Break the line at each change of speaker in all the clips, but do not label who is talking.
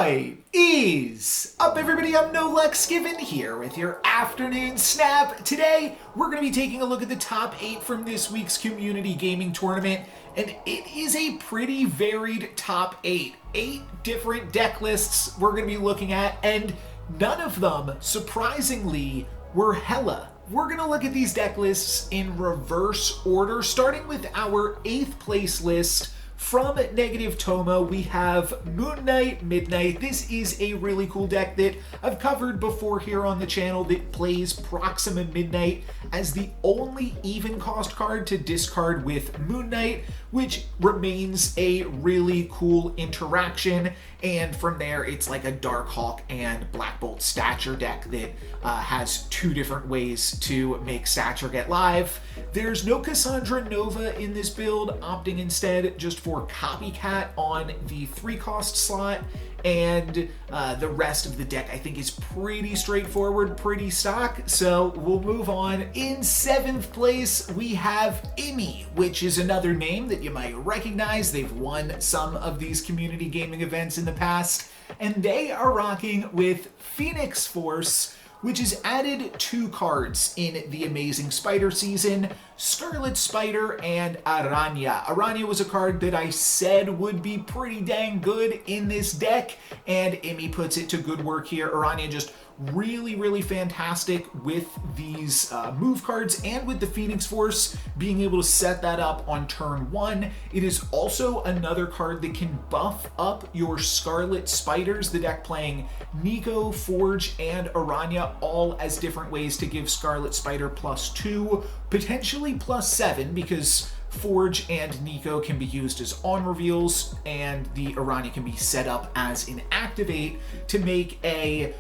What is up, everybody? I'm NoLucksGiven here with your afternoon snap. Today, we're going to be taking a look at the top 8 from this week's community gaming tournament, and it is a pretty varied top 8. 8 different deck lists we're going to be looking at, and none of them, surprisingly, were hella. We're going to look at these deck lists in reverse order, starting with our 8th place list. From Negative Toma, we have Moon Knight Midnight. This is a really cool deck that I've covered before here on the channel that plays Proxima Midnight as the only even cost card to discard with Moon Knight, which remains a really cool interaction. And from there, it's like a Darkhawk and Black Bolt Stature deck that has 2 different ways to make Stature get live. There's no Cassandra Nova in this build, opting instead just for Copycat on the 3-cost slot. And the rest of the deck, I think, is pretty straightforward, pretty stock. So we'll move on. In 7th place, we have Imi, which is another name that you might recognize. They've won some of these community gaming events in the past. And they are rocking with Phoenix Force, which has added 2 cards in the Amazing Spider season, Scarlet Spider and Aranya. Aranya was a card that I said would be pretty dang good in this deck, and Imi puts it to good work here. Aranya just really fantastic with these move cards and with the Phoenix Force being able to set that up on turn 1. It is also another card that can buff up your Scarlet Spiders, the deck playing Nico, Forge, and Aranya, all as different ways to give Scarlet Spider +2, potentially +7, because Forge and Nico can be used as on reveals, and the Aranya can be set up as an activate to make a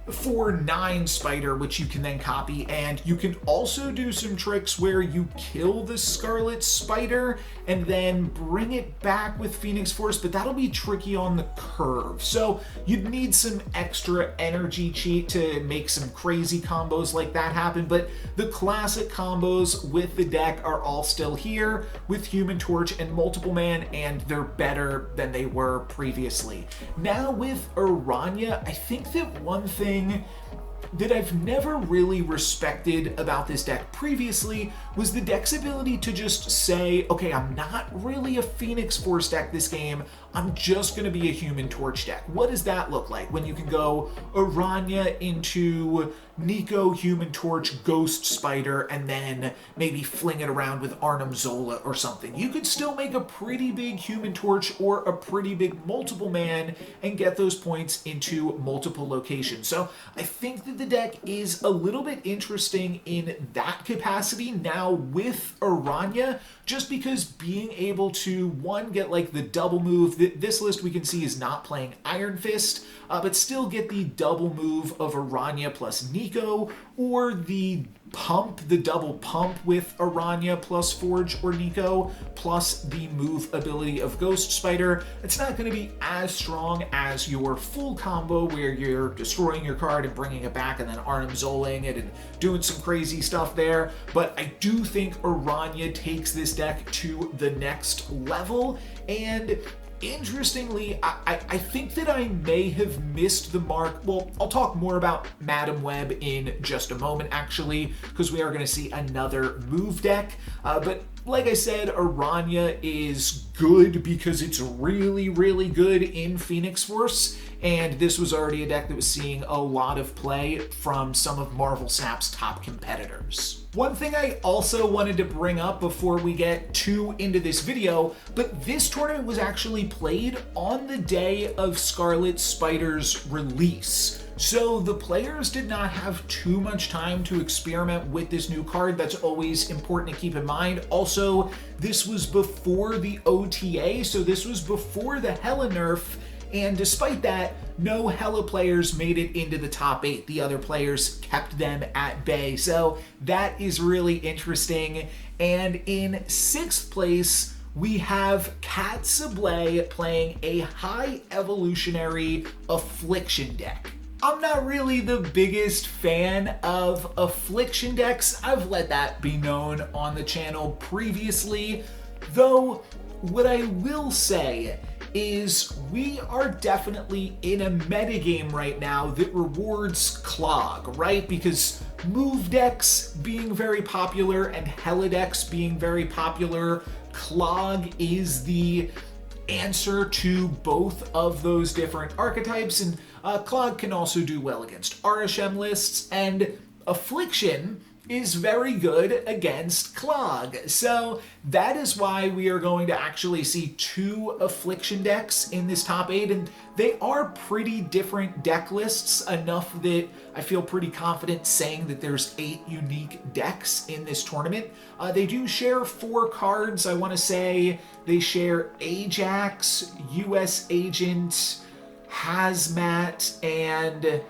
4/9 spider, which you can then copy. And you can also do some tricks where you kill the Scarlet Spider and then bring it back with Phoenix Force, but that'll be tricky on the curve. So you'd need some extra energy cheat to make some crazy combos like that happen, but the classic combos with the deck are all still here with Human Torch and Multiple Man, and they're better than they were previously. Now with Aranya, I think that one thing that I've never really respected about this deck previously was the deck's ability to just say, okay, I'm not really a Phoenix Force deck this game, I'm just going to be a Human Torch deck. What does that look like when you can go Aranya into Nico, Human Torch, Ghost Spider, and then maybe fling it around with Arnim Zola or something? You could still make a pretty big Human Torch or a pretty big Multiple Man and get those points into multiple locations. So I think that the deck is a little bit interesting in that capacity now with Aranya, just because being able to, one, get like the double move. This list we can see is not playing Iron Fist, but still get the double move of Aranya plus Nico, or the double pump with Aranya plus Forge or Nico, plus the move ability of Ghost Spider. It's not going to be as strong as your full combo where you're destroying your card and bringing it back and then Arnim Zoling it and doing some crazy stuff there, but I do think Aranya takes this deck to the next level. And interestingly, I think that I may have missed the mark. Well, I'll talk more about Madam Web in just a moment, actually, because we are going to see another move deck. But like I said, Aranya is good because it's really good in Phoenix Force, and this was already a deck that was seeing a lot of play from some of Marvel Snap's top competitors. One thing I also wanted to bring up before we get too into this video, but this tournament was actually played on the day of Scarlet Spider's release. So the players did not have too much time to experiment with this new card. That's always important to keep in mind. Also, this was before the OTA, so this was before the Hela nerf, and despite that, no Hela players made it into the top 8. The other players kept them at bay, so that is really interesting. And in 6th place, we have Cat Sablé playing a high evolutionary Affliction deck. I'm not really the biggest fan of Affliction decks. I've let that be known on the channel previously, though what I will say is we are definitely in a metagame right now that rewards clog, right? Because move decks being very popular and Hella decks being very popular, clog is the answer to both of those different archetypes, and clog can also do well against Arishem lists, and Affliction is very good against clog. So that is why we are going to actually see 2 Affliction decks in this top 8, and they are pretty different deck lists, enough that I feel pretty confident saying that there's 8 unique decks in this tournament. They do share 4 cards. I want to say they share Ajax, US Agent, Hazmat, and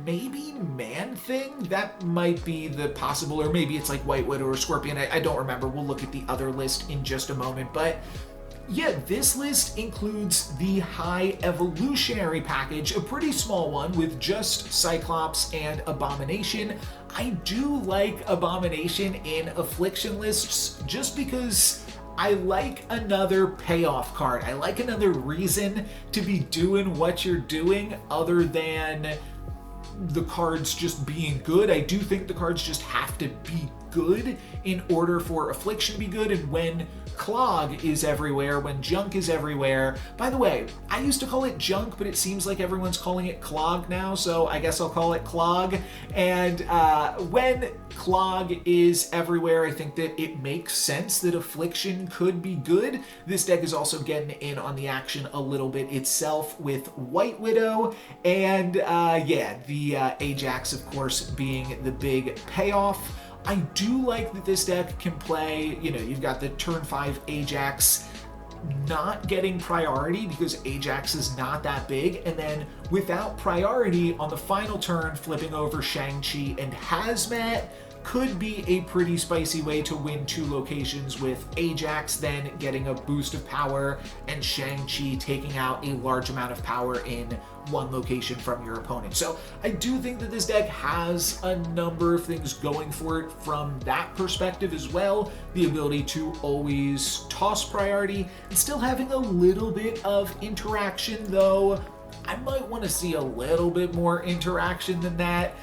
maybe Man-Thing? That might be the possible, or maybe it's like White Widow or Scorpion. I don't remember. We'll look at the other list in just a moment. But yeah, this list includes the High Evolutionary package, a pretty small one with just Cyclops and Abomination. I do like Abomination in Affliction lists just because I like another payoff card. I like another reason to be doing what you're doing other than the cards just being good. I do think the cards just have to be good in order for Affliction to be good, and when clog is everywhere, when junk is everywhere. By the way, I used to call it junk, but it seems like everyone's calling it clog now, so I guess I'll call it clog. And when clog is everywhere, I think that it makes sense that Affliction could be good. This deck is also getting in on the action a little bit itself with White Widow, and yeah, the Ajax, of course, being the big payoff. I do like that this deck can play, you've got the turn 5 Ajax not getting priority because Ajax is not that big, and then without priority on the final turn, flipping over Shang-Chi and Hazmat could be a pretty spicy way to win 2 locations, with Ajax then getting a boost of power and Shang-Chi taking out a large amount of power in 1 location from your opponent. So I do think that this deck has a number of things going for it from that perspective as well. The ability to always toss priority and still having a little bit of interaction, though I might want to see a little bit more interaction than that,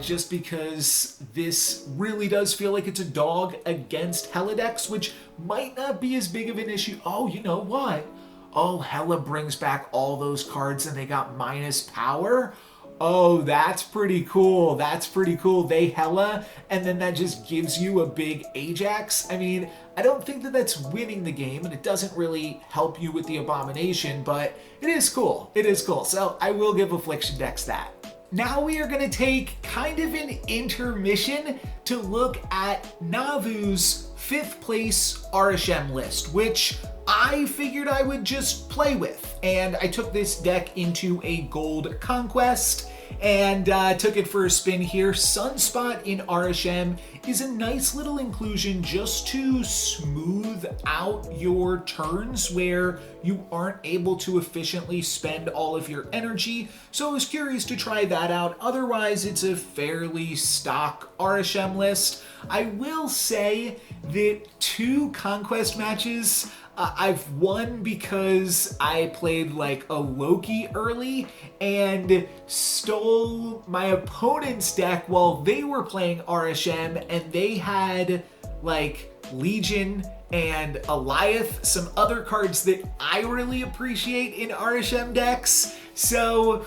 just because this really does feel like it's a dog against Hella decks, which might not be as big of an issue. Oh, you know what? Oh, Hella brings back all those cards and they got minus power? Oh, that's pretty cool. That's pretty cool. They Hella, and then that just gives you a big Ajax. I mean, I don't think that that's winning the game, and it doesn't really help you with the Abomination, but it is cool. It is cool. So I will give Affliction decks that. Now we are going to take kind of an intermission to look at Navu's 5th place Arishem list, which I figured I would just play with. And I took this deck into a gold conquest and took it for a spin here. Sunspot in Arishem is a nice little inclusion just to smooth out your turns where you aren't able to efficiently spend all of your energy. So I was curious to try that out. Otherwise, it's a fairly stock Arishem list. I will say that 2 conquest matches I've won because I played like a Loki early and stole my opponent's deck while they were playing Arishem, and they had like Legion and Eliath, some other cards that I really appreciate in Arishem decks. So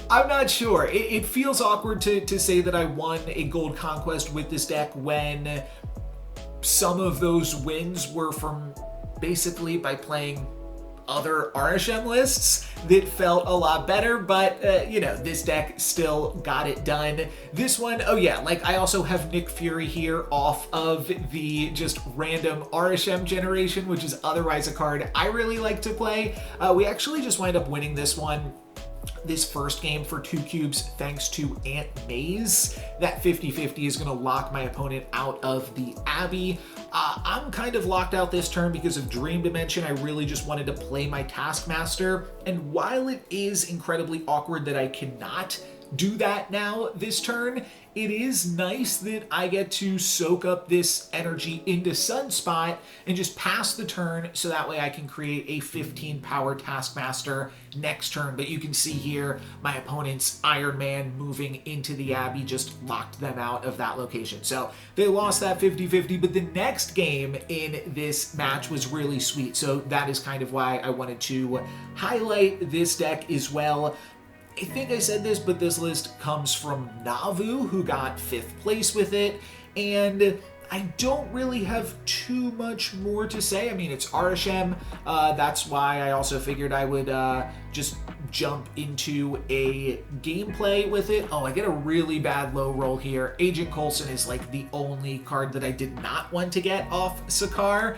I'm not sure. It feels awkward to say that I won a gold conquest with this deck when some of those wins were from basically by playing other Arishem lists that felt a lot better, but this deck still got it done. This one, oh yeah, like I also have Nick Fury here off of the just random Arishem generation, which is otherwise a card I really like to play. We actually just wind up winning this first game for 2 cubes thanks to Aunt Maze. That 50-50 is going to lock my opponent out of the Abbey. I'm kind of locked out this turn because of Dream Dimension. I really just wanted to play my Taskmaster, and while it is incredibly awkward that I cannot do that now this turn. It is nice that I get to soak up this energy into Sunspot and just pass the turn, so that way I can create a 15 power Taskmaster next turn. But you can see here, my opponent's Iron Man moving into the Abbey just locked them out of that location. So they lost that 50-50, but the next game in this match was really sweet. So that is kind of why I wanted to highlight this deck as well. I think I said this, but this list comes from Navu, who got 5th place with it, and I don't really have too much more to say. I mean, it's Arishem. That's why I also figured I would just jump into a gameplay with it. Oh, I get a really bad low roll here. Agent Coulson is like the only card that I did not want to get off Sakar.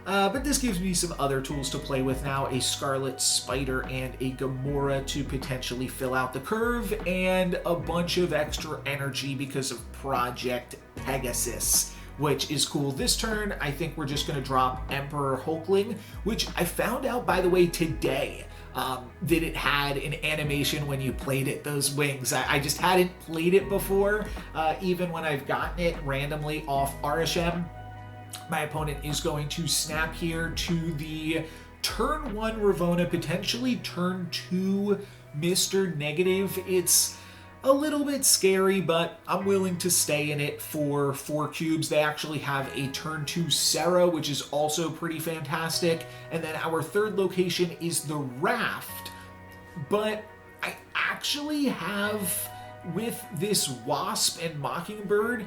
But this gives me some other tools to play with now, a Scarlet Spider and a Gamora to potentially fill out the curve, and a bunch of extra energy because of Project Pegasus, which is cool. This turn, I think we're just going to drop Emperor Hulkling, which I found out, by the way, today, that it had an animation when you played it, those wings. I just hadn't played it before, even when I've gotten it randomly off Arishem. My opponent is going to snap here to the turn 1 Ravona, potentially turn 2 Mr. Negative. It's a little bit scary, but I'm willing to stay in it for 4 cubes. They actually have a turn 2 Sarah, which is also pretty fantastic. And then our third location is the Raft. But I actually have, with this Wasp and Mockingbird,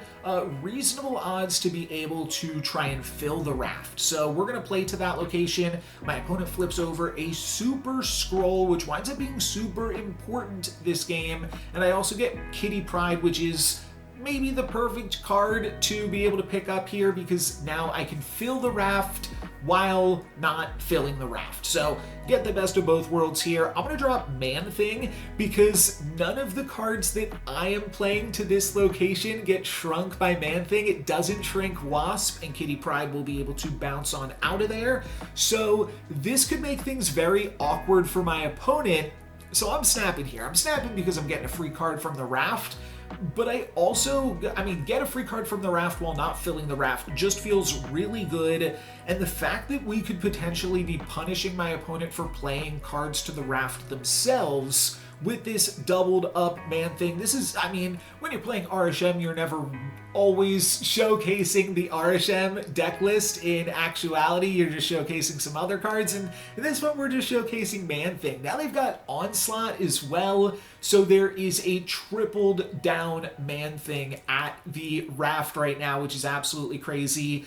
reasonable odds to be able to try and fill the Raft. So we're going to play to that location. My opponent flips over a Super Scroll, which winds up being super important this game. And I also get Kitty Pryde, which is maybe the perfect card to be able to pick up here, because now I can fill the Raft while not filling the Raft. So get the best of both worlds here. I'm going to drop Man-Thing because none of the cards that I am playing to this location get shrunk by Man-Thing. It doesn't shrink Wasp, and Kitty Pryde will be able to bounce on out of there. So this could make things very awkward for my opponent. So I'm snapping here. I'm snapping because I'm getting a free card from the Raft. But I also, get a free card from the Raft while not filling the Raft just feels really good. And the fact that we could potentially be punishing my opponent for playing cards to the Raft themselves with this doubled up Man-Thing. This is, when you're playing Arishem, you're never always showcasing the Arishem deck list. In actuality, you're just showcasing some other cards, and in this one, we're just showcasing Man-Thing. Now they've got Onslaught as well, so there is a tripled down Man-Thing at the Raft right now, which is absolutely crazy.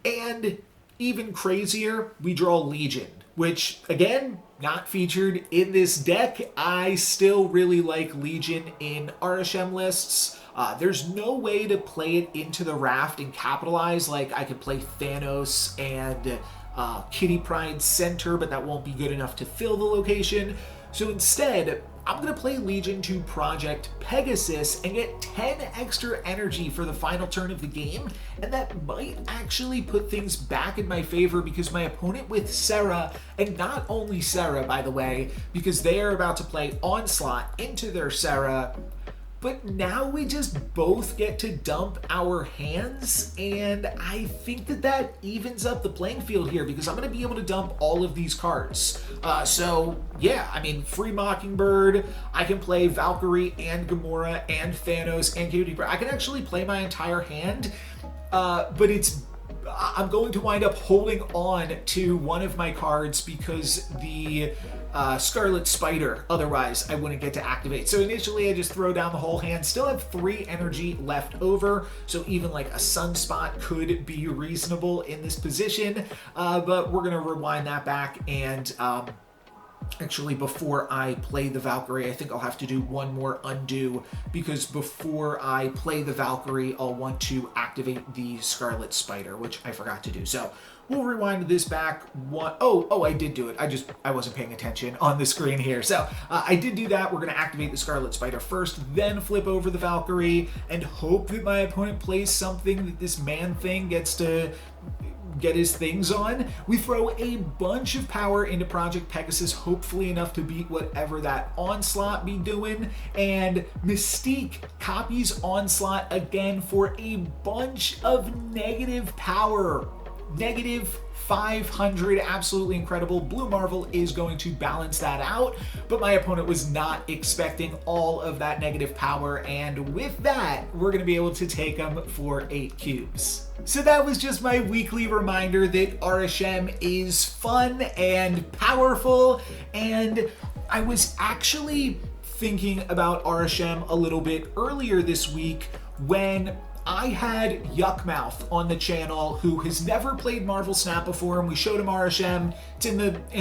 And even crazier, we draw Legion, which, again, not featured in this deck. I still really like Legion in Arishem lists. There's no way to play it into the Raft and capitalize. Like, I could play Thanos and Kitty Pryde center, but that won't be good enough to fill the location. So instead, I'm going to play Legion to Project Pegasus and get 10 extra energy for the final turn of the game, and that might actually put things back in my favor because my opponent with Sarah, and not only Sarah, by the way, because they are about to play Onslaught into their Sarah, but now we just both get to dump our hands, and I think that that evens up the playing field here because I'm going to be able to dump all of these cards. So yeah, free Mockingbird, I can play Valkyrie and Gamora and Thanos and Kitty Pryde. I can actually play my entire hand, but I'm going to wind up holding on to one of my cards because the Scarlet Spider, otherwise I wouldn't get to activate. So initially I just throw down the whole hand, still have 3 energy left over, so even like a Sunspot could be reasonable in this position, but we're going to rewind that back and actually, before I play the Valkyrie, I think I'll have to do one more undo because before I play the Valkyrie, I'll want to activate the Scarlet Spider, which I forgot to do. So we'll rewind this back. Oh, I did do it. I wasn't paying attention on the screen here. So I did do that. We're going to activate the Scarlet Spider first, then flip over the Valkyrie and hope that my opponent plays something that this Man-Thing gets to get his things on. We throw a bunch of power into Project Pegasus, hopefully enough to beat whatever that Onslaught be doing. And Mystique copies Onslaught again for a bunch of negative power. Negative 500, absolutely incredible. Blue Marvel is going to balance that out, but my opponent was not expecting all of that negative power, and with that, we're going to be able to take him for 8 cubes. So that was just my weekly reminder that Arishem is fun and powerful, and I was actually thinking about Arishem a little bit earlier this week when I had Yuckmouth on the channel, who has never played Marvel Snap before, and we showed him Arishem. It's in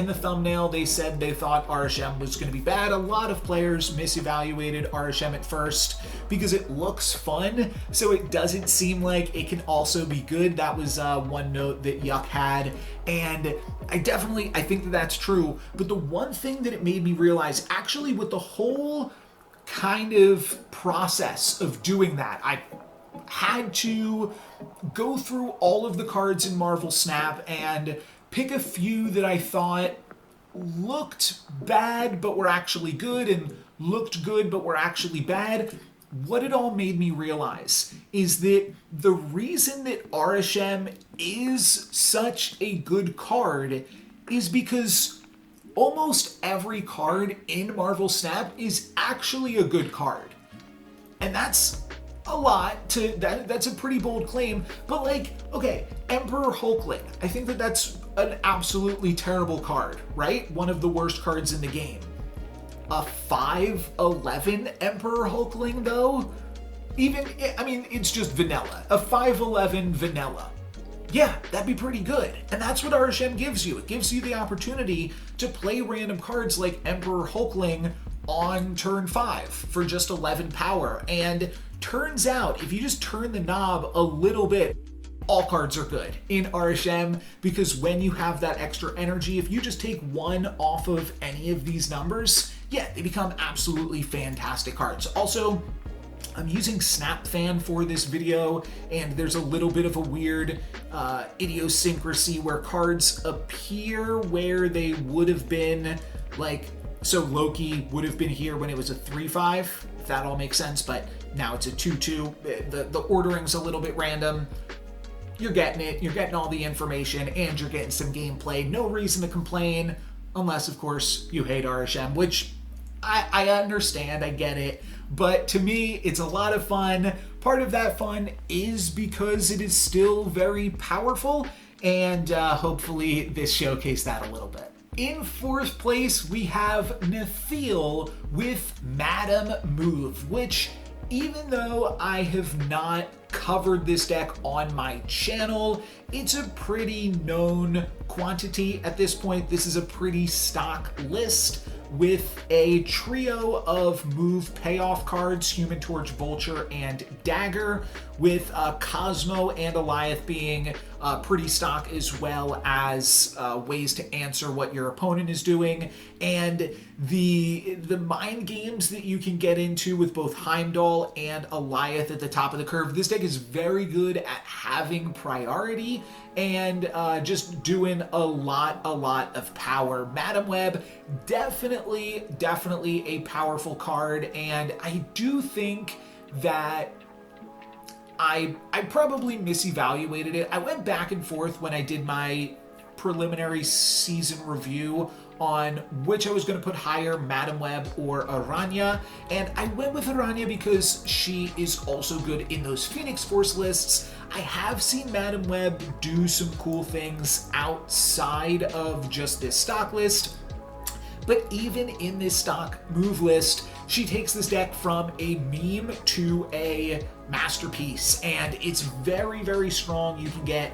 the thumbnail. They said they thought Arishem was going to be bad. A lot of players misevaluated Arishem at first because it looks fun, so it doesn't seem like it can also be good. That was one note that Yuck had, and I think that that's true. But the one thing that it made me realize, actually, with the whole kind of process of doing that, I had to go through all of the cards in Marvel Snap and pick a few that I thought looked bad but were actually good, and looked good but were actually bad. What it all made me realize is that the reason that Arishem is such a good card is because almost every card in Marvel Snap is actually a good card. And that's a lot to that's a pretty bold claim, but like, okay, Emperor Hulkling, I think that that's an absolutely terrible card, right? One of the worst cards in the game. A 5/11 Emperor Hulkling though, it's just vanilla. A 5/11 vanilla. Yeah, that'd be pretty good. And that's what Arishem gives you. It gives you the opportunity to play random cards like Emperor Hulkling on turn 5 for just 11 power. And turns out, if you just turn the knob a little bit, all cards are good in Arishem, because when you have that extra energy, if you just take one off of any of these numbers, yeah, they become absolutely fantastic cards. Also, I'm using SnapFan for this video, and there's a little bit of a weird idiosyncrasy where cards appear where they would have been, like, so Loki would have been here when it was a 3/5, if that all makes sense, but now it's a 2/2. The ordering's a little bit random. You're getting it, you're getting all the information, and you're getting some gameplay. No reason to complain, unless, of course, you hate Arishem, which I understand, I get it. But to me, it's a lot of fun. Part of that fun is because it is still very powerful, and hopefully this showcased that a little bit. In 4th place, we have Nephil with Madam Move, which, even though I have not covered this deck on my channel, it's a pretty known quantity at this point. This is a pretty stock list with a trio of move payoff cards, Human Torch, Vulture, and Dagger, with Cosmo and Alioth being pretty stock, as well as ways to answer what your opponent is doing. And the mind games that you can get into with both Heimdall and Alioth at the top of the curve. This deck is very good at having priority and just doing a lot of power. Madam Web, definitely a powerful card, and I do think that I probably misevaluated it. I went back and forth when I did my preliminary season review on which I was going to put higher, Madam Web or Aranya, and I went with Aranya because she is also good in those Phoenix Force lists. I have seen Madam Web do some cool things outside of just this stock list, but even in this stock move list, she takes this deck from a meme to a masterpiece, and it's very strong. You can get,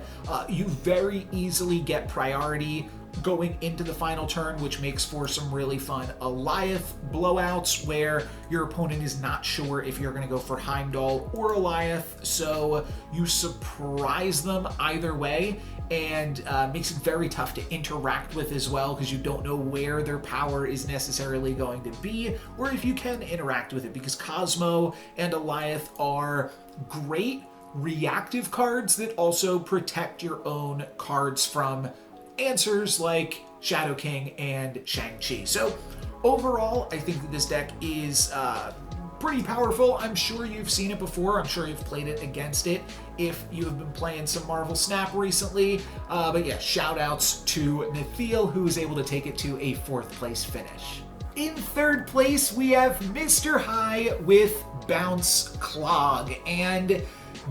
you very easily get priority going into the final turn, which makes for some really fun Alioth blowouts where your opponent is not sure if you're going to go for Heimdall or Alioth, so you surprise them either way, and makes it very tough to interact with as well, because you don't know where their power is necessarily going to be, or if you can interact with it, because Cosmo and Alioth are great reactive cards that also protect your own cards from answers like Shadow King and Shang-Chi. So overall, I think that this deck is pretty powerful. I'm sure you've seen it before. I'm sure you've played it against it if you have been playing some Marvel Snap recently. But yeah, shout outs to Nathiel, who was able to take it to a 4th place finish. In 3rd place, we have Mr. High with Bounce Clog, and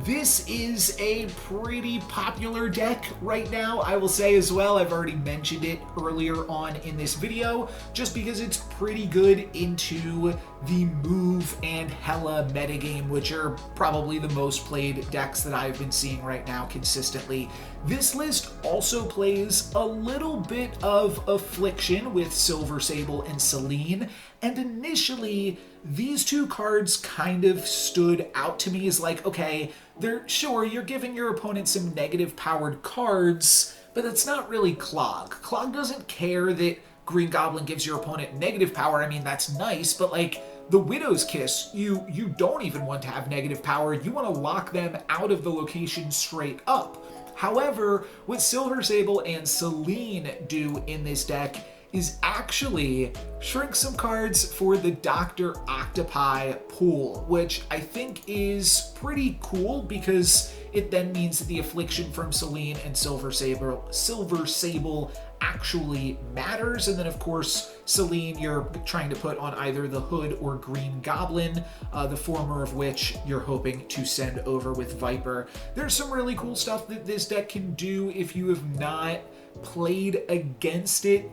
this is a pretty popular deck right now, I will say as well. I've already mentioned it earlier on in this video, just because it's pretty good into the Move and Hela metagame, which are probably the most played decks that I've been seeing right now consistently. This list also plays a little bit of Affliction with Silver Sable and Selene, and initially these two cards kind of stood out to me as like, okay, you're giving your opponent some negative powered cards, but that's not really Clog. Clog doesn't care that Green Goblin gives your opponent negative power. I mean, that's nice, but like the Widow's Kiss, you don't even want to have negative power. You want to lock them out of the location straight up. However, what Silver Sable and Selene do in this deck is actually shrink some cards for the Dr. Octopi pool, which I think is pretty cool because it then means that the Affliction from Selene and Silver Sable actually matters. And then of course, Selene, you're trying to put on either the Hood or Green Goblin, the former of which you're hoping to send over with Viper. There's some really cool stuff that this deck can do if you have not played against it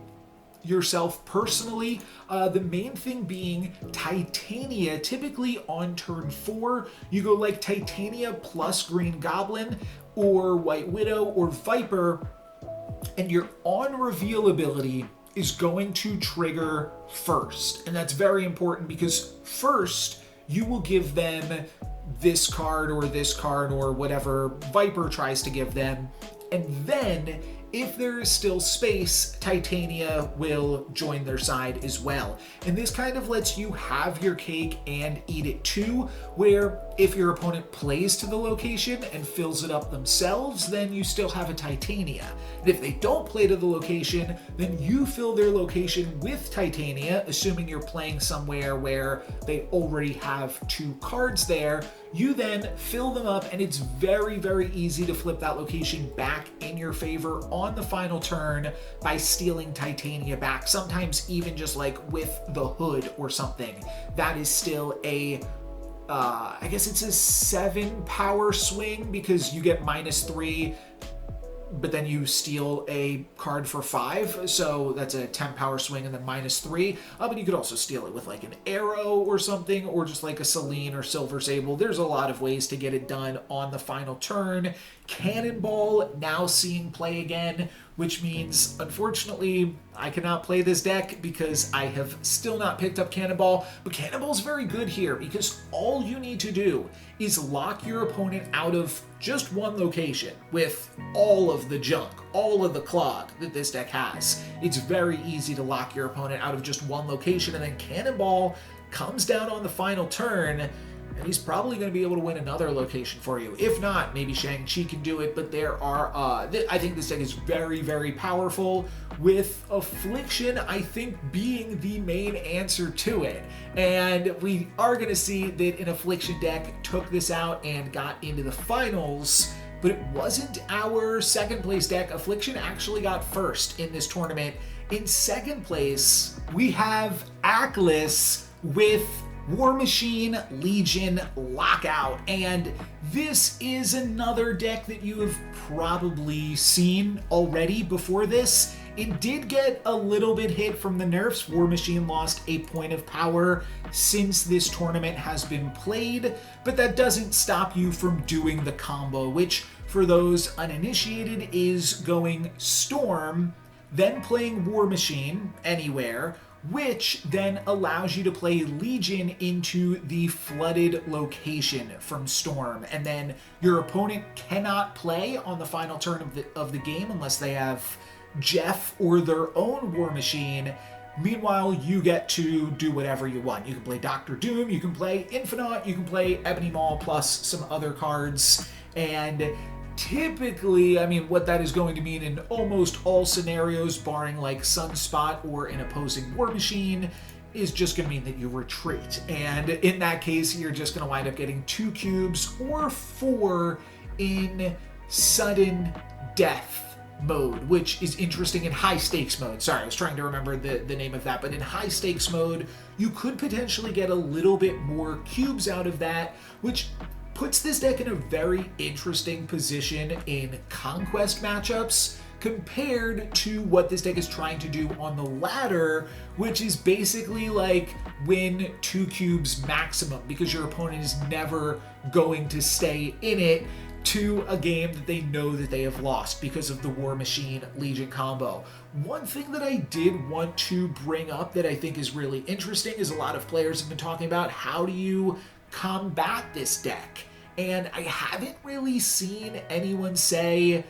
yourself personally. The main thing being Titania. Typically on turn 4, you go like Titania plus Green Goblin or White Widow or Viper, and your on reveal ability is going to trigger first. And that's very important because first you will give them this card or whatever Viper tries to give them, and then if there is still space, Titania will join their side as well. And this kind of lets you have your cake and eat it too, where if your opponent plays to the location and fills it up themselves, then you still have a Titania. And if they don't play to the location, then you fill their location with Titania, assuming you're playing somewhere where they already have 2 cards there. You then fill them up, and it's very, very easy to flip that location back in your favor on the final turn by stealing Titania back, sometimes even just like with the Hood or something. That is still a I guess it's a 7 power swing because you get -3, but then you steal a card for 5, so that's a 10 power swing and then -3. But you could also steal it with like an arrow or something, or just like a Selene or Silver Sable. There's a lot of ways to get it done on the final turn. Cannonball now seeing play again, which means unfortunately I cannot play this deck because I have still not picked up Cannonball. But Cannonball's very good here because all you need to do is lock your opponent out of just one location with all of the junk, all of the clog that this deck has. It's very easy to lock your opponent out of just one location, and then Cannonball comes down on the final turn, and he's probably going to be able to win another location for you. If not, maybe Shang-Chi can do it, but there are, I think this deck is very, very powerful, with Affliction, I think, being the main answer to it. And we are going to see that an Affliction deck took this out and got into the finals, but it wasn't our second place deck. Affliction actually got first in this tournament. In second place, we have Aklis with War Machine, Legion, Lockout, and this is another deck that you have probably seen already before this. It did get a little bit hit from the nerfs. War Machine lost a point of power since this tournament has been played, but that doesn't stop you from doing the combo, which for those uninitiated is going Storm, then playing War Machine anywhere, which then allows you to play Legion into the flooded location from Storm. And then your opponent cannot play on the final turn of the game unless they have Jeff or their own War Machine. Meanwhile, you get to do whatever you want. You can play Doctor Doom, you can play Infinite, you can play Ebony Maw plus some other cards. And typically, I mean, what that is going to mean in almost all scenarios, barring like Sunspot or an opposing War Machine, is just going to mean that you retreat. And in that case, you're just going to wind up getting 2 cubes or 4 in sudden death mode, which is interesting in high stakes mode. Sorry, I was trying to remember the name of that, but in high stakes mode, you could potentially get a little bit more cubes out of that, which puts this deck in a very interesting position in conquest matchups compared to what this deck is trying to do on the ladder, which is basically like win 2 cubes maximum, because your opponent is never going to stay in it to a game that they know that they have lost because of the War Machine Legion combo. One thing that I did want to bring up that I think is really interesting is a lot of players have been talking about how do you combat this deck, and I haven't really seen anyone say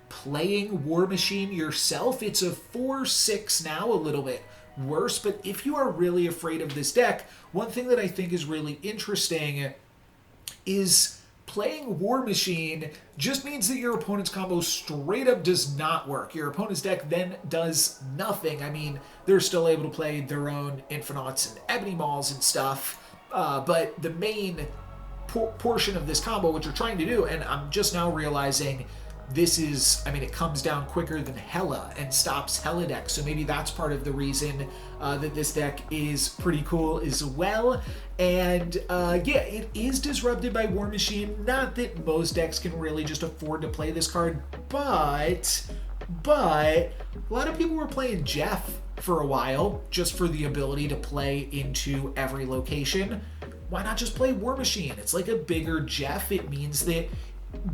playing War Machine yourself. It's a 4/6 now, a little bit worse, but if you are really afraid of this deck, one thing that I think is really interesting is playing War Machine just means that your opponent's combo straight up does not work. Your opponent's deck then does nothing. I mean, they're still able to play their own Infinauts and Ebony Mauls and stuff, but the main portion of this combo, what you're trying to do, and I'm just now realizing this is, I mean, it comes down quicker than Hela and stops Hela decks, so maybe that's part of the reason that this deck is pretty cool as well. And yeah, it is disrupted by War Machine. Not that most decks can really just afford to play this card, but a lot of people were playing Jeff for a while just for the ability to play into every location. Why not just play War Machine? It's like a bigger Jeff. It means that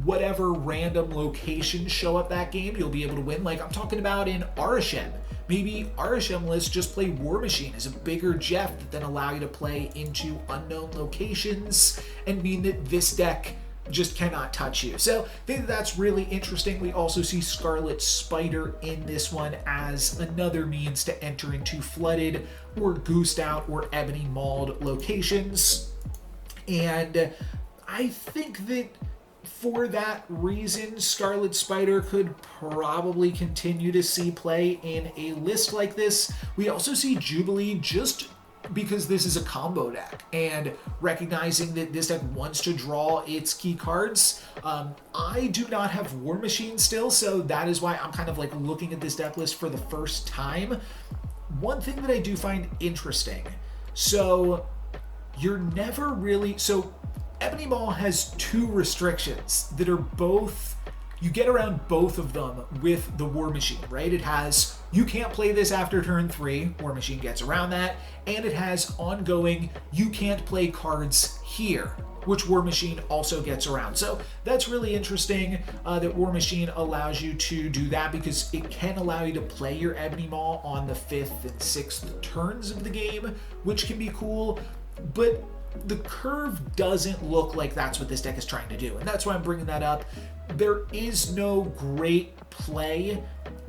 whatever random locations show up that game, you'll be able to win. Like I'm talking about in Arishem. Maybe Arishem lists just play War Machine as a bigger Jeff that then allow you to play into unknown locations and mean that this deck just cannot touch you. So I think that's really interesting. We also see Scarlet Spider in this one as another means to enter into flooded or goosed out or ebony mauled locations. And I think that for that reason, Scarlet Spider could probably continue to see play in a list like this. We also see Jubilee just because this is a combo deck, and recognizing that this deck wants to draw its key cards. I do not have War Machine still, so that is why I'm kind of like looking at this deck list for the first time. One thing that I do find interesting, so you're never really, so Ebony Maul has 2 restrictions that are both, you get around both of them with the War Machine, right? It has, you can't play this after turn 3, War Machine gets around that, and it has ongoing, you can't play cards here, which War Machine also gets around. So that's really interesting that War Machine allows you to do that, because it can allow you to play your Ebony Maul on the 5th and 6th turns of the game, which can be cool, but the curve doesn't look like that's what this deck is trying to do, and that's why I'm bringing that up. There is no great play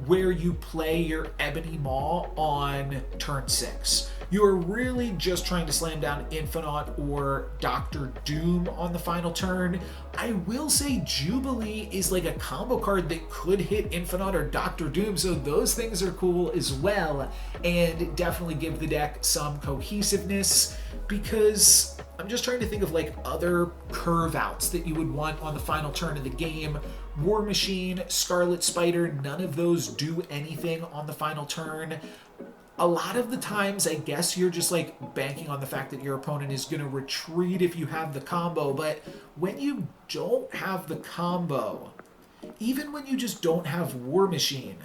where you play your Ebony Maw on turn 6. You're really just trying to slam down Infinite or Dr. Doom on the final turn. I will say Jubilee is like a combo card that could hit Infinite or Dr. Doom, so those things are cool as well, and definitely give the deck some cohesiveness, because I'm just trying to think of like other curve outs that you would want on the final turn of the game. War Machine, Scarlet Spider, none of those do anything on the final turn. A lot of the times, I guess you're just like banking on the fact that your opponent is going to retreat if you have the combo, but when you don't have the combo, even when you just don't have War Machine,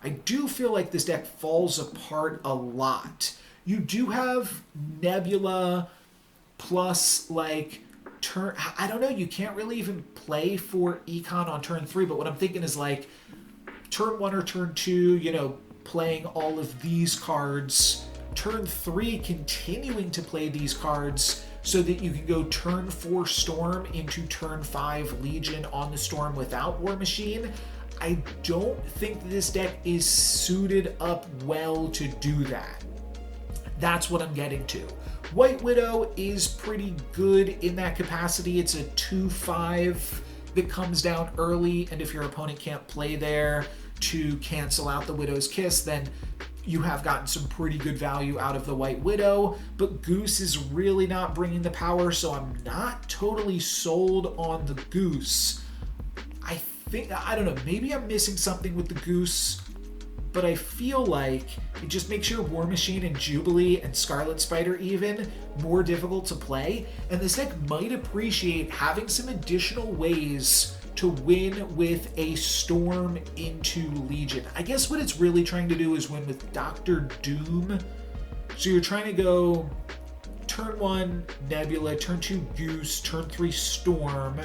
I do feel like this deck falls apart a lot. You do have Nebula plus like turn, I don't know, you can't really even play for Econ on turn 3, but what I'm thinking is like turn 1 or turn 2, you know, playing all of these cards, turn 3 continuing to play these cards so that you can go turn 4 Storm into turn 5 Legion on the Storm without War Machine. I don't think this deck is suited up well to do that. That's what I'm getting to. White Widow is pretty good in that capacity. It's a 2/5 that comes down early, and if your opponent can't play there to cancel out the Widow's Kiss, then you have gotten some pretty good value out of the White Widow. But Goose is really not bringing the power, so I'm not totally sold on the Goose. I don't know, maybe I'm missing something with the Goose, but I feel like it just makes your War Machine and Jubilee and Scarlet Spider even more difficult to play, and this deck might appreciate having some additional ways to win with a Storm into Legion. I guess what it's really trying to do is win with Dr. Doom. So you're trying to go turn 1 Nebula, turn 2 Goose, turn 3 Storm,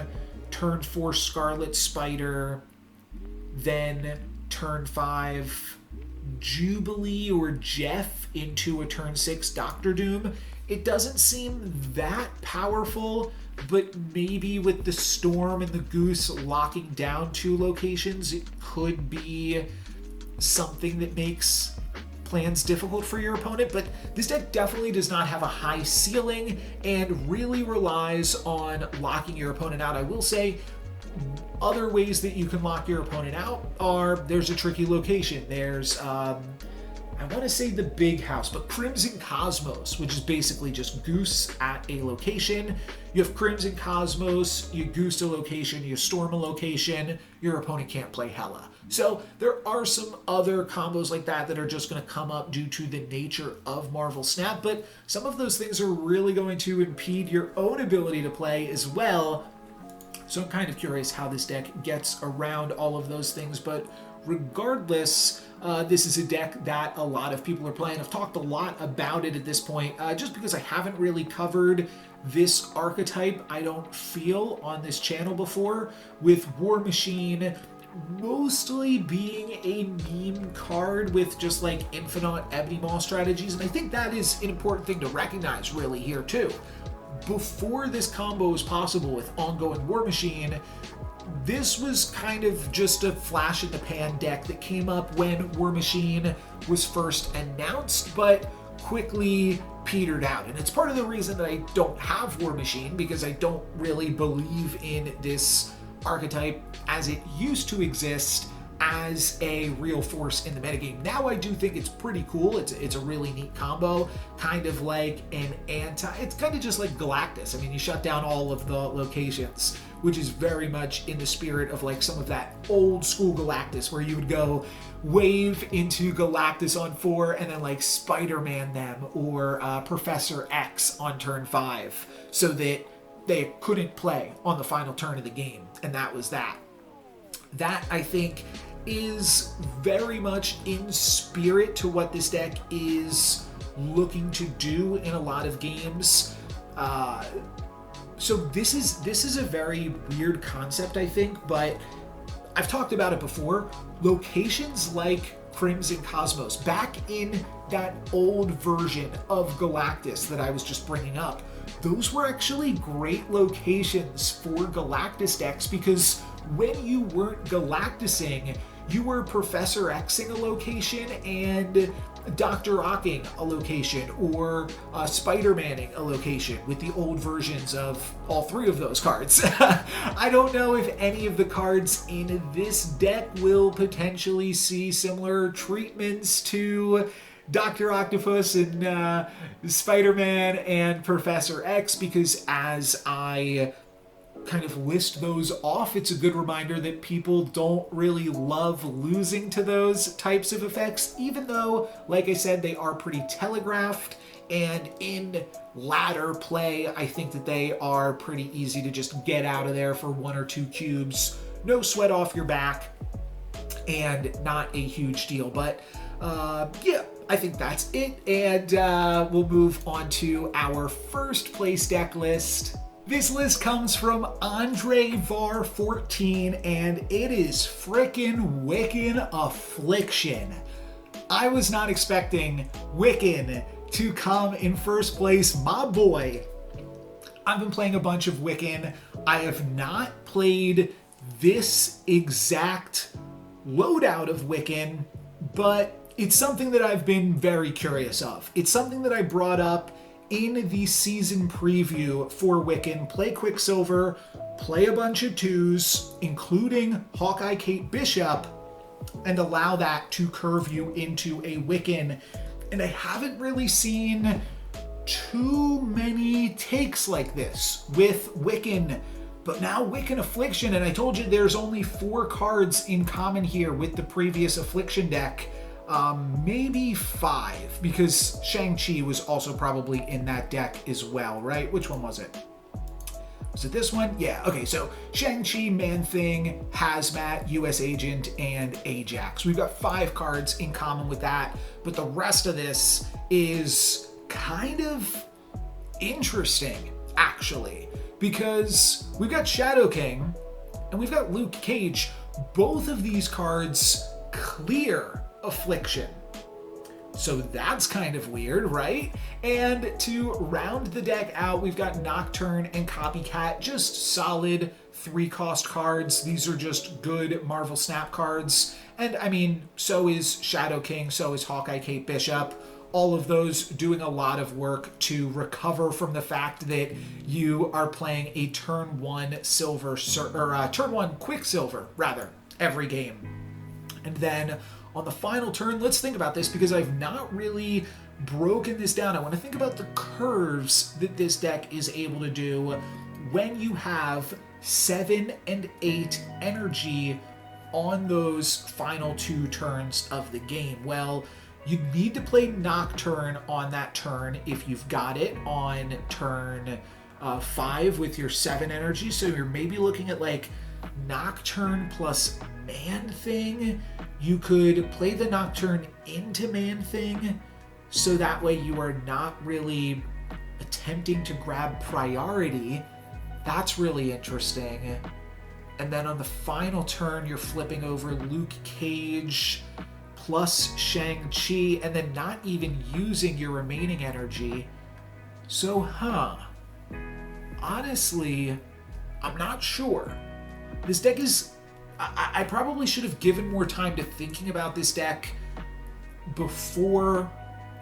turn 4 Scarlet Spider, then turn 5 Jubilee or Jeff into a turn 6 Dr. Doom. It doesn't seem that powerful, but maybe with the Storm and the Goose locking down 2 locations, it could be something that makes plans difficult for your opponent. But this deck definitely does not have a high ceiling and really relies on locking your opponent out. I will say other ways that you can lock your opponent out are, there's a tricky location. There's I want to say the big house, but Crimson Cosmos, which is basically just Goose at a location. You have Crimson Cosmos, you Goose a location, you Storm a location, your opponent can't play Hela. So there are some other combos like that that are just going to come up due to the nature of Marvel Snap, but some of those things are really going to impede your own ability to play as well. So I'm kind of curious how this deck gets around all of those things, but regardless, this is a deck that a lot of people are playing. I've talked a lot about it at this point, just because I haven't really covered this archetype, I don't feel, on this channel before, with War Machine mostly being a meme card with just like infinite Ebony Maw strategies, and I think that is an important thing to recognize really here too. Before this combo was possible with ongoing War Machine, this was kind of just a flash in the pan deck that came up when War Machine was first announced, but quickly petered out. And it's part of the reason that I don't have War Machine, because I don't really believe in this archetype as it used to exist as a real force in the metagame. Now I do think it's pretty cool. It's a really neat combo, kind of like an it's kind of just like Galactus. I mean, you shut down all of the locations, which is very much in the spirit of like some of that old school Galactus, where you would go wave into Galactus on 4 and then like Spider-Man them, or Professor X on turn 5, so that they couldn't play on the final turn of the game. And that was that. That, I think, is very much in spirit to what this deck is looking to do in a lot of games. So this is a very weird concept, I think, but I've talked about it before. Locations like Crimson Cosmos, back in that old version of Galactus that I was just bringing up, those were actually great locations for Galactus decks, because when you weren't Galactusing, you were Professor Xing a location and Dr. Rocking a location, or Spider-Manning a location with the old versions of all 3 of those cards. I don't know if any of the cards in this deck will potentially see similar treatments to Dr. Octopus and Spider-Man and Professor X, because as I kind of list those off, it's a good reminder that people don't really love losing to those types of effects, even though, like I said, they are pretty telegraphed, and in ladder play, I think that they are pretty easy to just get out of there for 1 or 2 cubes, no sweat off your back, and not a huge deal. But yeah, I think that's it, and we'll move on to our first place deck list. This list comes from Andre Var 14, and it is frickin' Wiccan Affliction. I was not expecting Wiccan to come in first place, my boy. I've been playing a bunch of Wiccan. I have not played this exact loadout of Wiccan, but it's something that I've been very curious of. It's something that I brought up in the season preview for Wiccan, play Quicksilver, play a bunch of 2s, including Hawkeye Kate Bishop, and allow that to curve you into a Wiccan. And I haven't really seen too many takes like this with Wiccan, but now Wiccan Affliction, and I told you there's only 4 cards in common here with the previous Affliction deck. Maybe 5, because Shang-Chi was also probably in that deck as well, right? Which one was it? Was it this one? Yeah, okay, so Shang-Chi, Man-Thing, Hazmat, US Agent, and Ajax. We've got 5 cards in common with that, but the rest of this is kind of interesting, actually, because we've got Shadow King and we've got Luke Cage. Both of these cards clear Affliction. So that's kind of weird, right? And to round the deck out, we've got Nocturne and Copycat, just solid 3-cost cards. These are just good Marvel Snap cards. And I mean, so is Shadow King, so is Hawkeye Kate Bishop. All of those doing a lot of work to recover from the fact that you are playing a turn 1 turn 1 Quicksilver, rather, every game. And then on the final turn, let's think about this, because I've not really broken this down. I want to think about the curves that this deck is able to do when you have 7 and 8 energy on those final 2 turns of the game. Well, you need to play Nocturne on that turn if you've got it on turn 5 with your 7 energy. So you're maybe looking at like Nocturne plus Man-Thing. You could play the Nocturne into Man-Thing, so that way you are not really attempting to grab priority. That's really interesting. And then on the final turn, you're flipping over Luke Cage plus Shang-Chi, and then not even using your remaining energy. So, honestly, I'm not sure. This deck is... I probably should have given more time to thinking about this deck before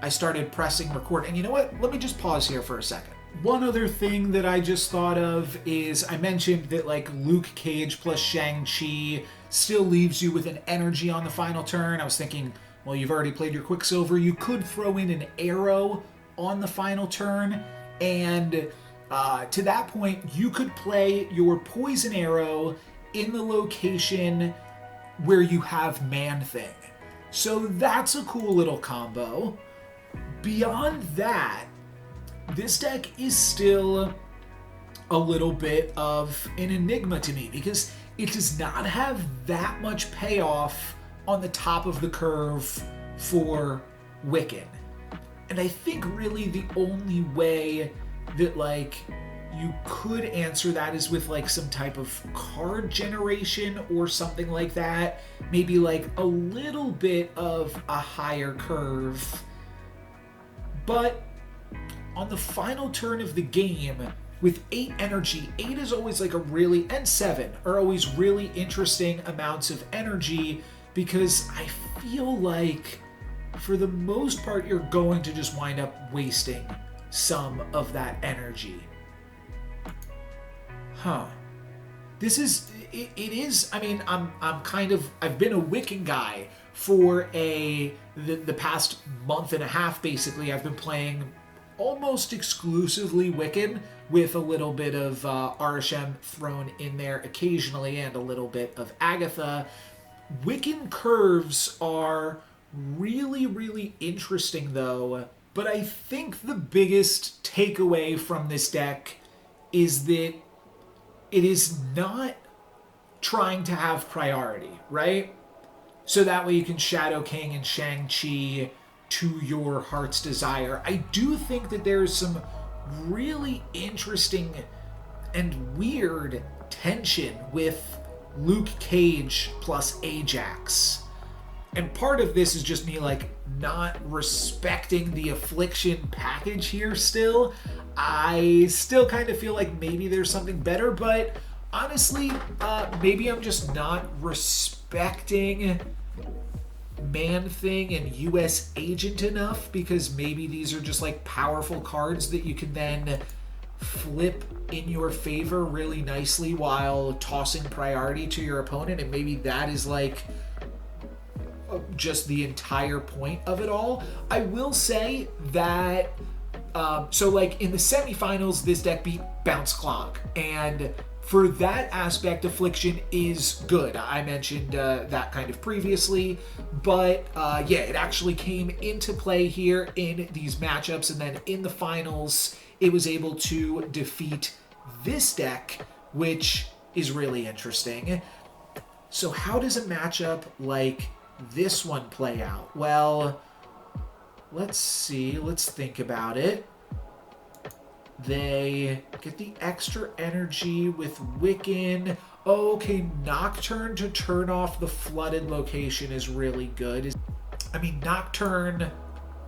I started pressing record. And you know what? Let me just pause here for a second. One other thing that I just thought of is I mentioned that like Luke Cage plus Shang-Chi still leaves you with an energy on the final turn. I was thinking, well, you've already played your Quicksilver. You could throw in an arrow on the final turn. And to that point, you could play your Poison Arrow in the location where you have Man-Thing. So that's a cool little combo. Beyond that, this deck is still a little bit of an enigma to me, because it does not have that much payoff on the top of the curve for Wiccan. And I think really the only way that like you could answer that is with like some type of card generation or something like that. Maybe like a little bit of a higher curve. But on the final turn of the game, with 8 energy, 8 is always like a really, and 7 are always really interesting amounts of energy, because I feel like for the most part you're going to just wind up wasting some of that energy. This is, it is, I mean, I've been a Wiccan guy for the past month and a half, basically. I've been playing almost exclusively Wiccan, with a little bit of Arishem thrown in there occasionally, and a little bit of Agatha. Wiccan curves are really, really interesting though, but I think the biggest takeaway from this deck is that it is not trying to have priority, right? So that way you can Shadow King and Shang-Chi to your heart's desire. I do think that there's some really interesting and weird tension with Luke Cage plus Ajax. And part of this is just me like not respecting the Affliction package here still. I still kind of feel like maybe there's something better, but honestly, maybe I'm just not respecting Man-Thing and US Agent enough, because maybe these are just like powerful cards that you can then flip in your favor really nicely while tossing priority to your opponent, and maybe that is like just the entire point of it all. I will say that so like in the semifinals, this deck beat Bounce Clog, and for that aspect, Affliction is good. I mentioned that kind of previously, but yeah, it actually came into play here in these matchups, and then in the finals, it was able to defeat this deck, which is really interesting. So how does a matchup like this one play out? Well, let's see. Let's think about it. They get the extra energy with Wiccan. Oh, okay, Nocturne to turn off the flooded location is really good. I mean, Nocturne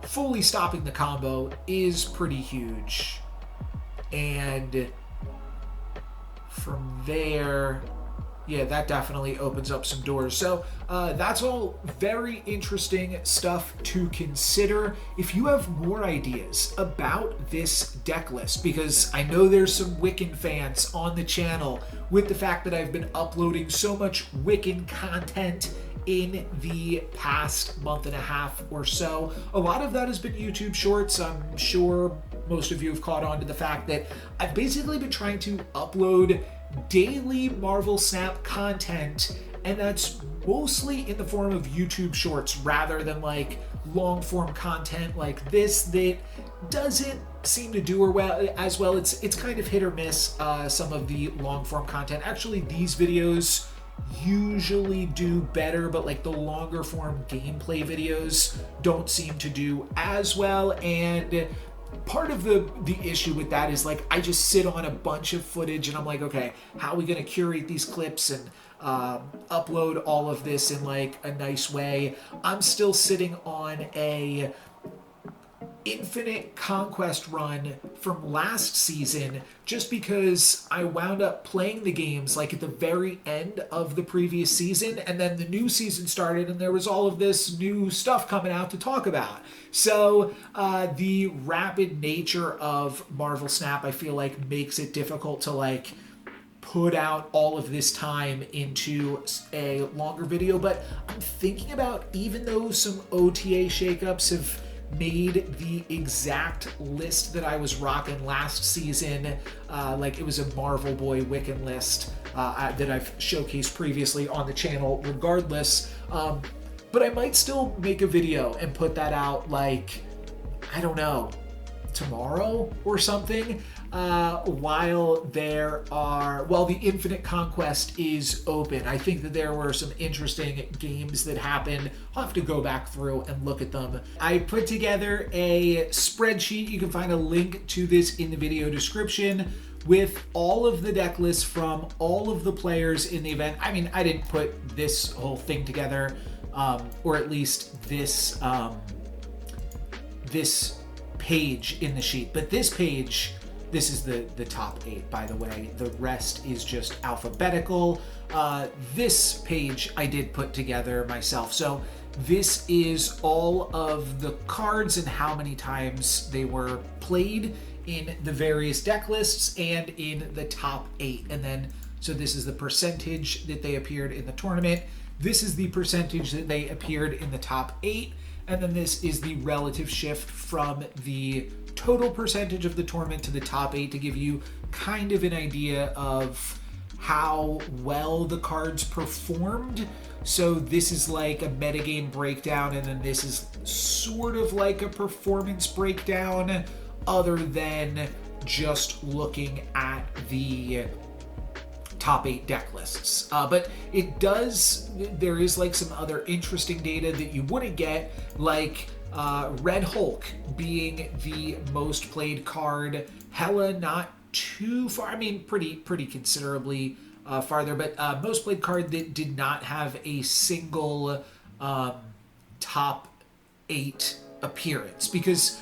fully stopping the combo is pretty huge. And from there, yeah, that definitely opens up some doors. So that's all very interesting stuff to consider. If you have more ideas about this deck list, because I know there's some Wiccan fans on the channel with the fact that I've been uploading so much Wiccan content in the past month and a half or so. A lot of that has been YouTube Shorts. I'm sure most of you have caught on to the fact that I've basically been trying to upload daily Marvel Snap content, and that's mostly in the form of YouTube Shorts rather than like long form content like this that doesn't seem to do as well. It's kind of hit or miss, some of the long form content. Actually, these videos usually do better, but like the longer form gameplay videos don't seem to do as well. And part of the issue with that is like I just sit on a bunch of footage and I'm like, okay, how are we going to curate these clips and upload all of this in like a nice way? I'm still sitting on a Infinite Conquest run from last season just because I wound up playing the games like at the very end of the previous season, and then the new season started and there was all of this new stuff coming out to talk about. So the rapid nature of Marvel Snap, I feel like, makes it difficult to like put out all of this time into a longer video. But I'm thinking about, even though some OTA shakeups have made the exact list that I was rocking last season, like it was a Marvel Boy Wiccan list that I've showcased previously on the channel regardless, but I might still make a video and put that out like, I don't know, tomorrow or something, while the Infinite Conquest is open. I think that there were some interesting games that happened. I'll have to go back through and look at them. I put together a spreadsheet. You can find a link to this in the video description with all of the deck lists from all of the players in the event. I mean, I didn't put this whole thing together, or at least this this page in the sheet, but this page, this is the top 8, by the way. The rest is just alphabetical. This page I did put together myself. So this is all of the cards and how many times they were played in the various deck lists and in the top 8. And then, so this is the percentage that they appeared in the tournament. This is the percentage that they appeared in the top 8. And then this is the relative shift from the total percentage of the tournament to the top 8 to give you kind of an idea of how well the cards performed. So this is like a metagame breakdown, and then this is sort of like a performance breakdown, other than just looking at the top 8 deck lists. But there is like some other interesting data that you wouldn't get, like Red Hulk being the most played card. Hela not too far, I mean pretty considerably farther, but most played card that did not have a single top 8 appearance, because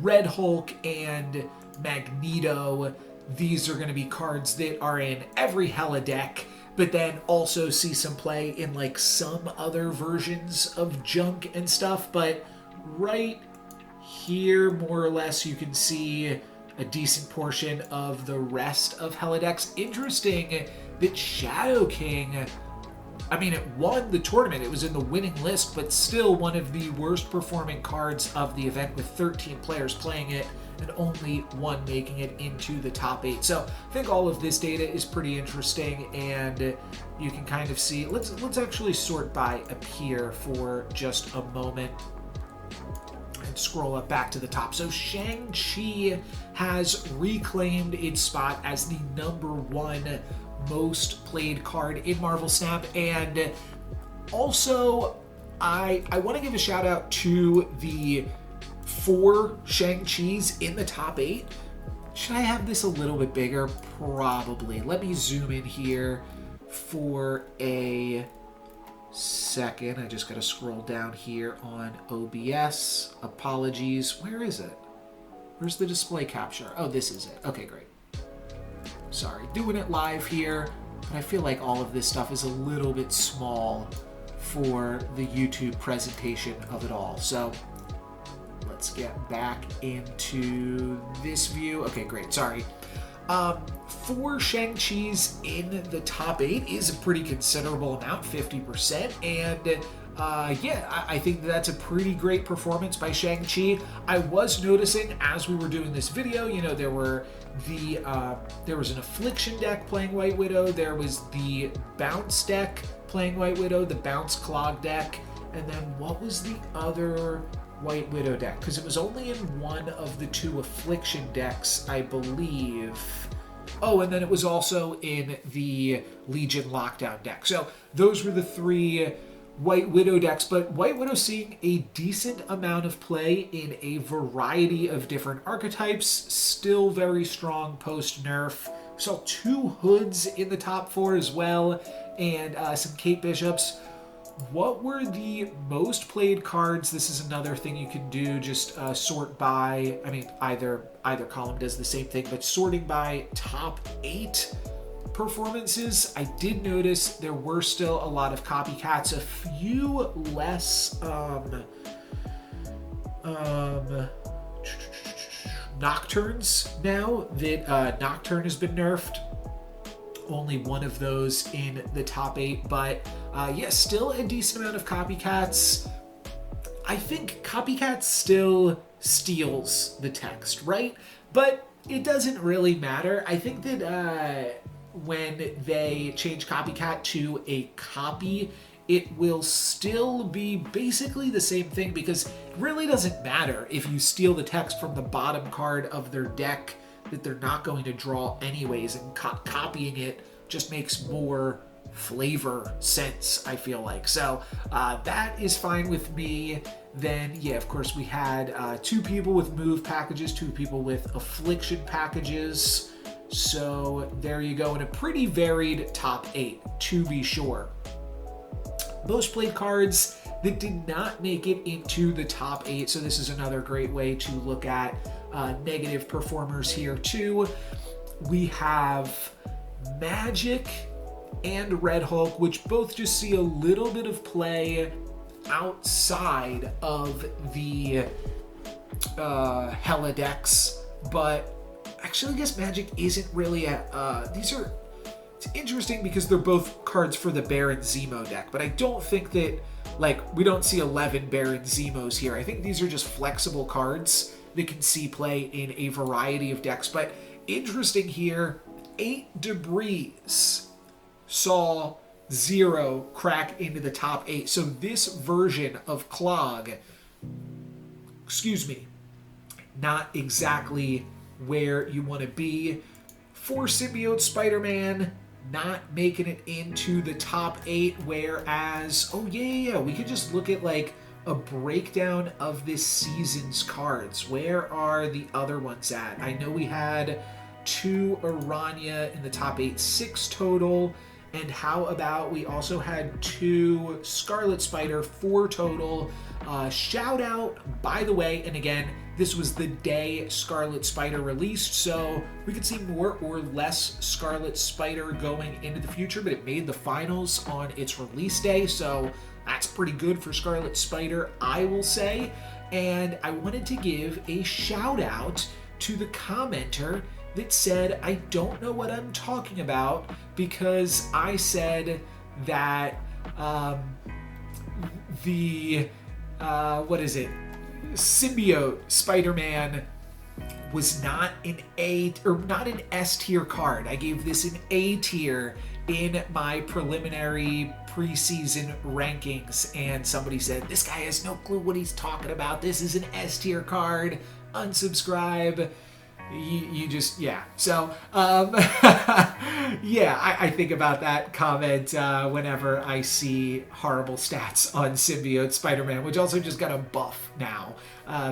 Red Hulk and Magneto, these are going to be cards that are in every Hela deck. but then also see some play in like some other versions of junk and stuff. But right here, more or less, you can see a decent portion of the rest of Helidex. Interesting that Shadow King, I mean, it won the tournament. It was in the winning list, but still one of the worst performing cards of the event, with 13 players playing it and only one making it into the top 8. So I think all of this data is pretty interesting, and you can kind of see. Let's actually sort by appear for just a moment and scroll up back to the top. So Shang-Chi has reclaimed its spot as the #1 most played card in Marvel Snap. And also, I want to give a shout out to the 4 Shang-Chis in the top 8. Should I have this a little bit bigger? Probably. Let me zoom in here for a second. I just got to scroll down here on OBS. Apologies. Where is it? Where's the display capture? Oh, this is it. Okay, great. Sorry, doing it live here, but I feel like all of this stuff is a little bit small for the YouTube presentation of it all. So let's get back into this view. Okay, great. Sorry. 4 Shang-Chis in the top 8 is a pretty considerable amount, 50%. And yeah, I think that's a pretty great performance by Shang-Chi. I was noticing as we were doing this video, you know, there was an Affliction deck playing White Widow, there was the Bounce deck playing White Widow, the Bounce Clog deck, and then what was the other White Widow deck? Because it was only in one of the 2 Affliction decks, I believe. Oh, and then it was also in the Legion Lockdown deck. So those were the 3 White Widow decks, but White Widow seeing a decent amount of play in a variety of different archetypes, still very strong post-nerf. Saw 2 Hoods in the top 4 as well, and some Kate Bishops. What were the most played cards? This is another thing you can do, just sort by, I mean, either column does the same thing, but sorting by top 8 performances. I did notice there were still a lot of copycats, a few less Nocturnes now that Nocturne has been nerfed. Only one of those in the top 8, but yeah, still a decent amount of copycats. I think copycat still steals the text, right? But it doesn't really matter. I think that when they change copycat to a copy, it will still be basically the same thing, because it really doesn't matter if you steal the text from the bottom card of their deck that they're not going to draw anyways, and copying it just makes more flavor sense, I feel like. So that is fine with me. Then, yeah, of course, we had 2 people with move packages, 2 people with affliction packages. So there you go, in a pretty varied top 8, to be sure. Most played cards that did not make it into the top 8. So this is another great way to look at negative performers here too. We have Magic and Red Hulk, which both just see a little bit of play outside of the Helidex, but actually I guess Magic isn't really it's interesting because they're both cards for the Baron Zemo deck, but I don't think that, like, we don't see 11 Baron Zemos here. I think these are just flexible cards that can see play in a variety of decks. But interesting here, 8 Debris saw 0 crack into the top 8. So this version of Clog, not exactly where you want to be. 4 Symbiote Spider-Man not making it into the top 8, whereas, oh yeah, we could just look at like a breakdown of this season's cards. Where are the other ones at? I know we had 2 Aranya in the top 8, 6 total. And how about we also had 2 Scarlet Spider, 4 total. Shout out, by the way, and again, This was the day Scarlet Spider released, so we could see more or less Scarlet Spider going into the future, but it made the finals on its release day, so that's pretty good for Scarlet Spider, I will say. And I wanted to give a shout out to the commenter that said, I don't know what I'm talking about, because I said that symbiote Spider-Man was not an A or not an S tier card. I gave this an A tier in my preliminary preseason rankings, and somebody said, this guy has no clue what he's talking about. This is an S tier card. Unsubscribe. You just, yeah. So, yeah, I think about that comment whenever I see horrible stats on Symbiote Spider-Man, which also just got a buff now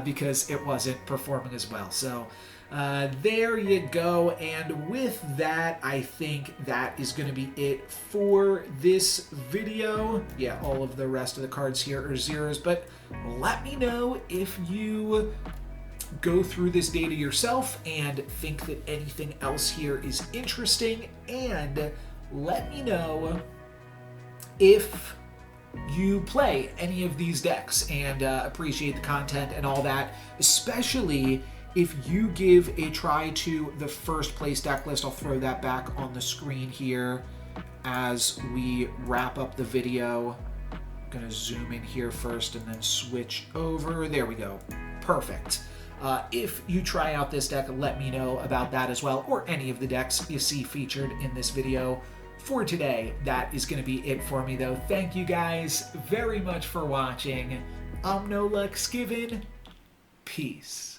because it wasn't performing as well. So, there you go. And with that, I think that is going to be it for this video. Yeah, all of the rest of the cards here are zeros, but let me know if you go through this data yourself and think that anything else here is interesting, and let me know if you play any of these decks and appreciate the content and all that, especially if you give a try to the first place deck list. I'll throw that back on the screen here as we wrap up the video. I'm gonna zoom in here first and then switch over. There we go. Perfect. If you try out this deck, let me know about that as well, or any of the decks you see featured in this video. For today, that is going to be it for me, though. Thank you guys very much for watching. I'm NoLucksGiven. Peace.